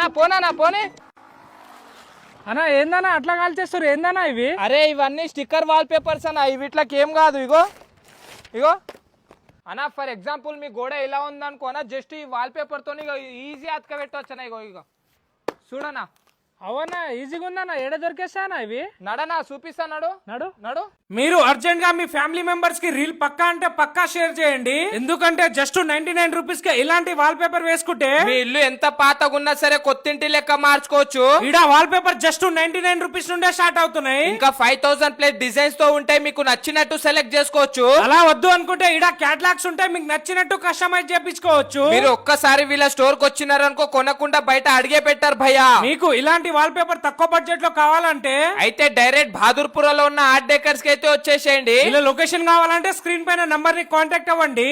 అన్నా పోనా పోనీ. అన్నా ఏందన్నా అట్లా కాల్ చేస్తారు ఏందన్నా ఇవి? అరే ఇవన్నీ స్టిక్కర్ వాల్ పేపర్స్ అన్న, ఇవి ఇట్లకి ఏం కాదు. ఇగో ఇగో అన్నా, ఫర్ ఎగ్జాంపుల్ మీ గోడ ఎలా ఉందనుకోనా, జస్ట్ ఈ వాల్ పేపర్ తోని ఈజీ అతక పెట్టవచ్చు అన్న. ఇగో ఇగో చూడనా. అవునా ఈజీగా ఉందన్నా, ఏడ దొరికేస్తానా ఇవి? నడనా చూపిస్తా, నడు నడు నడు. మీరు అర్జెంట్ గా మీ ఫ్యామిలీ మెంబర్స్ కి రీల్ పక్కా అంటే పక్కా షేర్ చేయండి. ఎందుకంటే జస్ట్ 99 రూపీస్ కి ఇలాంటి వాల్ పేపర్ వేసుకుంటే మీ ఇల్లు ఎంత పాతగున్నా సరే కొత్తింటి లెక్క మార్చుకోవచ్చు. ఈడ వాల్ పేపర్ జస్ట్ 99 రూపీస్ నుండే స్టార్ట్ అవుతున్నాయి. ఇంకా 5000 ప్లస్ డిజైన్స్ తో ఉంటాయి, మీకు నచ్చినట్టు సెలెక్ట్ చేసుకోవచ్చు. అలా వద్దు అనుకుంటే ఈడ క్యాటలాగ్స్ ఉంటాయి, మీకు నచ్చినట్టు కస్టమైజ్ చేపించుకోవచ్చు. మీరు ఒక్కసారి వీళ్ళ స్టోర్ కి వచ్చినారనుకో, కొనకుండా బయట అడిగే పెట్టారు భయ్యా. మీకు ఇలాంటి వాల్ పేపర్ తక్కువ బడ్జెట్ లో కావాలంటే అయితే డైరెక్ట్ బహదూర్పురలో ఉన్న ఆర్ట్ డేకర్స్ కి అయితే వచ్చేసేయండి. ఇలా లొకేషన్ కావాలంటే స్క్రీన్ పైన నంబర్ ని కాంటాక్ట్ అవ్వండి.